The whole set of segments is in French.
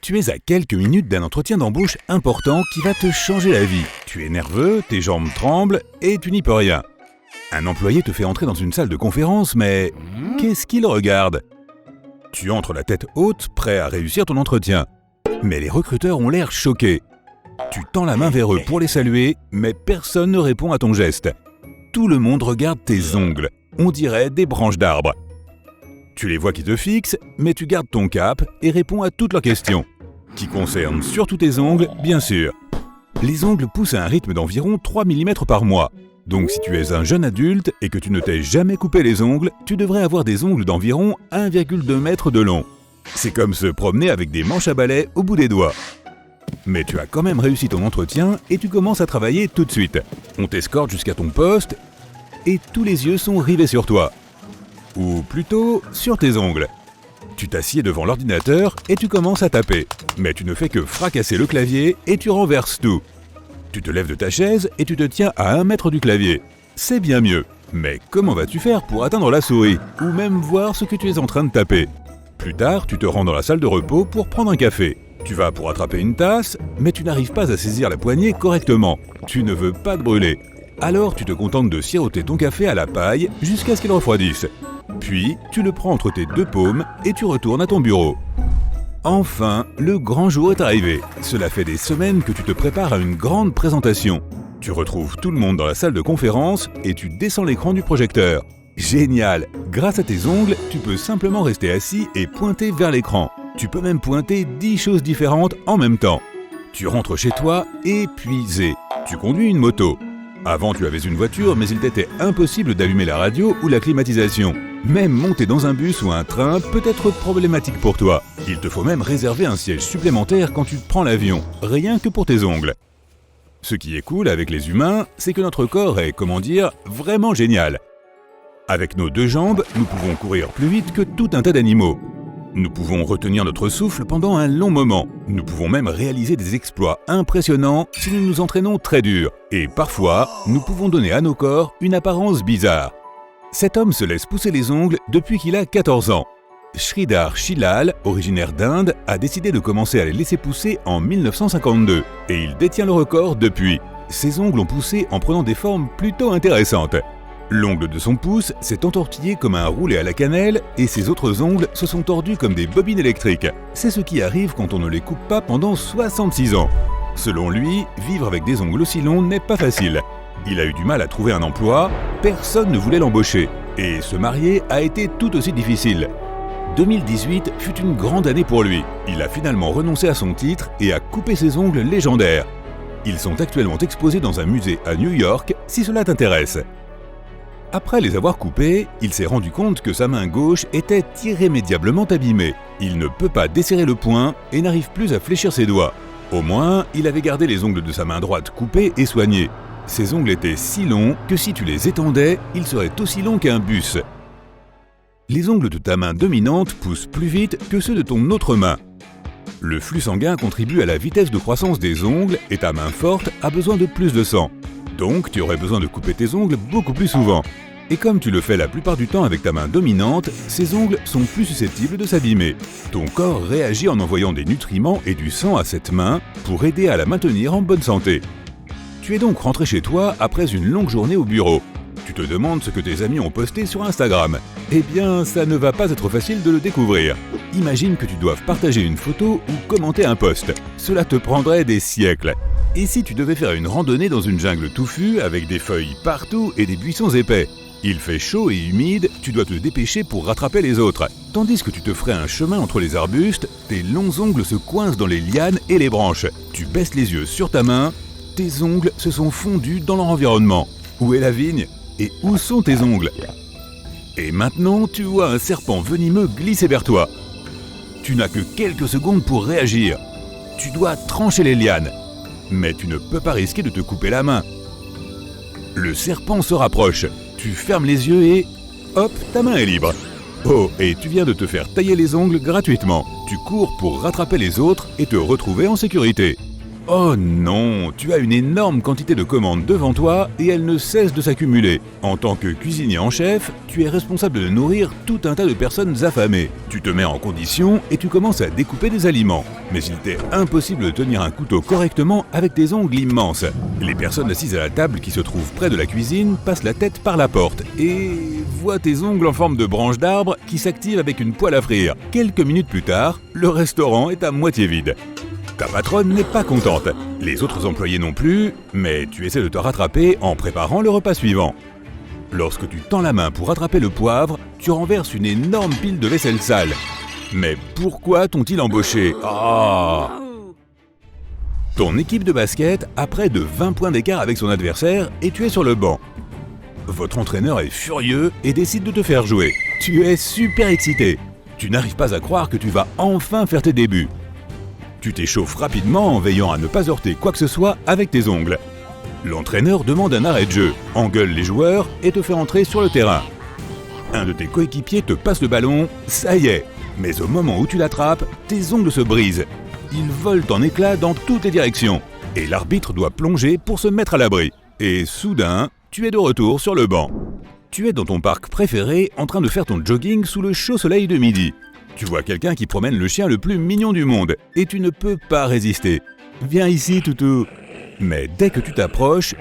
Tu es à quelques minutes d'un entretien d'embauche important qui va te changer la vie. Tu es nerveux, tes jambes tremblent et tu n'y peux rien. Un employé te fait entrer dans une salle de conférence, mais qu'est-ce qu'il regarde? Tu entres la tête haute, prêt à réussir ton entretien. Mais les recruteurs ont l'air choqués. Tu tends la main vers eux pour les saluer, mais personne ne répond à ton geste. Tout le monde regarde tes ongles, on dirait des branches d'arbres. Tu les vois qui te fixent, mais tu gardes ton cap et réponds à toutes leurs questions, qui concernent surtout tes ongles, bien sûr. Les ongles poussent à un rythme d'environ 3 mm par mois. Donc si tu es un jeune adulte et que tu ne t'es jamais coupé les ongles, tu devrais avoir des ongles d'environ 1,2 m de long. C'est comme se promener avec des manches à balai au bout des doigts. Mais tu as quand même réussi ton entretien et tu commences à travailler tout de suite. On t'escorte jusqu'à ton poste et tous les yeux sont rivés sur toi. Ou plutôt, sur tes ongles. Tu t'assieds devant l'ordinateur et tu commences à taper. Mais tu ne fais que fracasser le clavier et tu renverses tout. Tu te lèves de ta chaise et tu te tiens à 1 mètre du clavier. C'est bien mieux. Mais comment vas-tu faire pour atteindre la souris? Ou même voir ce que tu es en train de taper? Plus tard, tu te rends dans la salle de repos pour prendre un café. Tu vas pour attraper une tasse, mais tu n'arrives pas à saisir la poignée correctement. Tu ne veux pas te brûler. Alors tu te contentes de siroter ton café à la paille jusqu'à ce qu'il refroidisse. Puis, tu le prends entre tes deux paumes et tu retournes à ton bureau. Enfin, le grand jour est arrivé. Cela fait des semaines que tu te prépares à une grande présentation. Tu retrouves tout le monde dans la salle de conférence et tu descends l'écran du projecteur. Génial! Grâce à tes ongles, tu peux simplement rester assis et pointer vers l'écran. Tu peux même pointer 10 choses différentes en même temps. Tu rentres chez toi épuisé. Tu conduis une moto. Avant, tu avais une voiture, mais il t'était impossible d'allumer la radio ou la climatisation. Même monter dans un bus ou un train peut être problématique pour toi. Il te faut même réserver un siège supplémentaire quand tu prends l'avion, rien que pour tes ongles. Ce qui est cool avec les humains, c'est que notre corps est, vraiment génial. Avec nos deux jambes, nous pouvons courir plus vite que tout un tas d'animaux. Nous pouvons retenir notre souffle pendant un long moment. Nous pouvons même réaliser des exploits impressionnants si nous nous entraînons très dur. Et parfois, nous pouvons donner à nos corps une apparence bizarre. Cet homme se laisse pousser les ongles depuis qu'il a 14 ans. Sridhar Shilal, originaire d'Inde, a décidé de commencer à les laisser pousser en 1952. Et il détient le record depuis. Ses ongles ont poussé en prenant des formes plutôt intéressantes. L'ongle de son pouce s'est entortillé comme un roulé à la cannelle et ses autres ongles se sont tordus comme des bobines électriques. C'est ce qui arrive quand on ne les coupe pas pendant 66 ans. Selon lui, vivre avec des ongles aussi longs n'est pas facile. Il a eu du mal à trouver un emploi, personne ne voulait l'embaucher. Et se marier a été tout aussi difficile. 2018 fut une grande année pour lui. Il a finalement renoncé à son titre et a coupé ses ongles légendaires. Ils sont actuellement exposés dans un musée à New York si cela t'intéresse. Après les avoir coupés, il s'est rendu compte que sa main gauche était irrémédiablement abîmée. Il ne peut pas desserrer le poing et n'arrive plus à fléchir ses doigts. Au moins, il avait gardé les ongles de sa main droite coupés et soignés. Ses ongles étaient si longs que si tu les étendais, ils seraient aussi longs qu'un bus. Les ongles de ta main dominante poussent plus vite que ceux de ton autre main. Le flux sanguin contribue à la vitesse de croissance des ongles et ta main forte a besoin de plus de sang. Donc, tu aurais besoin de couper tes ongles beaucoup plus souvent. Et comme tu le fais la plupart du temps avec ta main dominante, ces ongles sont plus susceptibles de s'abîmer. Ton corps réagit en envoyant des nutriments et du sang à cette main pour aider à la maintenir en bonne santé. Tu es donc rentré chez toi après une longue journée au bureau. Tu te demandes ce que tes amis ont posté sur Instagram. Eh bien, ça ne va pas être facile de le découvrir. Imagine que tu doives partager une photo ou commenter un post. Cela te prendrait des siècles. Et si tu devais faire une randonnée dans une jungle touffue avec des feuilles partout et des buissons épais? Il fait chaud et humide, tu dois te dépêcher pour rattraper les autres. Tandis que tu te ferais un chemin entre les arbustes, tes longs ongles se coincent dans les lianes et les branches. Tu baisses les yeux sur ta main, tes ongles se sont fondus dans leur environnement. Où est la vigne? Et où sont tes ongles? Et maintenant, tu vois un serpent venimeux glisser vers toi. Tu n'as que quelques secondes pour réagir. Tu dois trancher les lianes. Mais tu ne peux pas risquer de te couper la main. Le serpent se rapproche. Tu fermes les yeux et... hop, ta main est libre. Oh, et tu viens de te faire tailler les ongles gratuitement. Tu cours pour rattraper les autres et te retrouver en sécurité. Oh non, tu as une énorme quantité de commandes devant toi et elles ne cessent de s'accumuler. En tant que cuisinier en chef, tu es responsable de nourrir tout un tas de personnes affamées. Tu te mets en condition et tu commences à découper des aliments. Mais il t'est impossible de tenir un couteau correctement avec tes ongles immenses. Les personnes assises à la table qui se trouvent près de la cuisine passent la tête par la porte et voient tes ongles en forme de branche d'arbre qui s'activent avec une poêle à frire. Quelques minutes plus tard, le restaurant est à moitié vide. Ta patronne n'est pas contente, les autres employés non plus, mais tu essaies de te rattraper en préparant le repas suivant. Lorsque tu tends la main pour rattraper le poivre, tu renverses une énorme pile de vaisselle sale. Mais pourquoi t'ont-ils embauché ? Ton équipe de basket a près de 20 points d'écart avec son adversaire et tu es sur le banc. Votre entraîneur est furieux et décide de te faire jouer. Tu es super excité. Tu n'arrives pas à croire que tu vas enfin faire tes débuts. Tu t'échauffes rapidement en veillant à ne pas heurter quoi que ce soit avec tes ongles. L'entraîneur demande un arrêt de jeu, engueule les joueurs et te fait entrer sur le terrain. Un de tes coéquipiers te passe le ballon, ça y est. Mais au moment où tu l'attrapes, tes ongles se brisent. Ils volent en éclats dans toutes les directions. Et l'arbitre doit plonger pour se mettre à l'abri. Et soudain, tu es de retour sur le banc. Tu es dans ton parc préféré en train de faire ton jogging sous le chaud soleil de midi. Tu vois quelqu'un qui promène le chien le plus mignon du monde et tu ne peux pas résister. Viens ici, toutou. Mais dès que tu t'approches,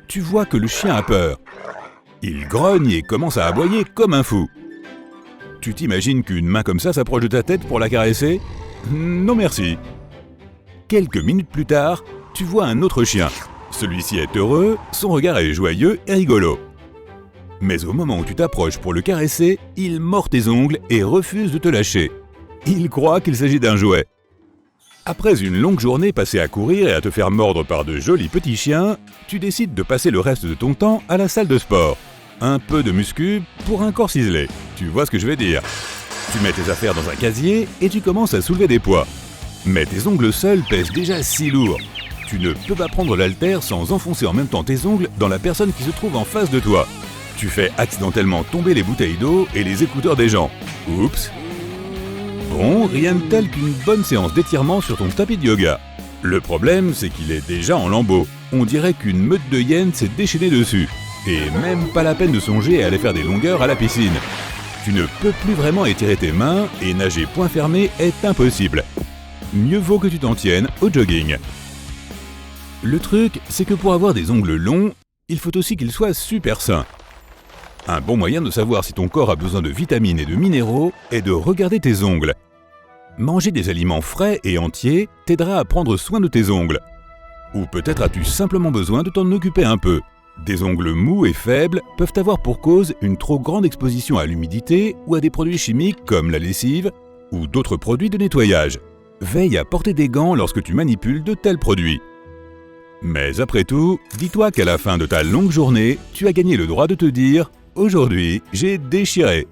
tu vois que le chien a peur. Il grogne et commence à aboyer comme un fou. Tu t'imagines qu'une main comme ça s'approche de ta tête pour la caresser ? Non merci. Quelques minutes plus tard, tu vois un autre chien. Celui-ci est heureux, son regard est joyeux et rigolo. Mais au moment où tu t'approches pour le caresser, il mord tes ongles et refuse de te lâcher. Il croit qu'il s'agit d'un jouet. Après une longue journée passée à courir et à te faire mordre par de jolis petits chiens, tu décides de passer le reste de ton temps à la salle de sport. Un peu de muscu pour un corps ciselé. Tu vois ce que je vais dire. Tu mets tes affaires dans un casier et tu commences à soulever des poids. Mais tes ongles seuls pèsent déjà si lourd. Tu ne peux pas prendre l'haltère sans enfoncer en même temps tes ongles dans la personne qui se trouve en face de toi. Tu fais accidentellement tomber les bouteilles d'eau et les écouteurs des gens. Oups. Bon, rien de tel qu'une bonne séance d'étirement sur ton tapis de yoga. Le problème, c'est qu'il est déjà en lambeaux. On dirait qu'une meute de hyènes s'est déchaînée dessus. Et même pas la peine de songer à aller faire des longueurs à la piscine. Tu ne peux plus vraiment étirer tes mains et nager point fermé est impossible. Mieux vaut que tu t'en tiennes au jogging. Le truc, c'est que pour avoir des ongles longs, il faut aussi qu'ils soient super sains. Un bon moyen de savoir si ton corps a besoin de vitamines et de minéraux est de regarder tes ongles. Manger des aliments frais et entiers t'aidera à prendre soin de tes ongles. Ou peut-être as-tu simplement besoin de t'en occuper un peu. Des ongles mous et faibles peuvent avoir pour cause une trop grande exposition à l'humidité ou à des produits chimiques comme la lessive ou d'autres produits de nettoyage. Veille à porter des gants lorsque tu manipules de tels produits. Mais après tout, dis-toi qu'à la fin de ta longue journée, tu as gagné le droit de te dire « Aujourd'hui, j'ai déchiré ».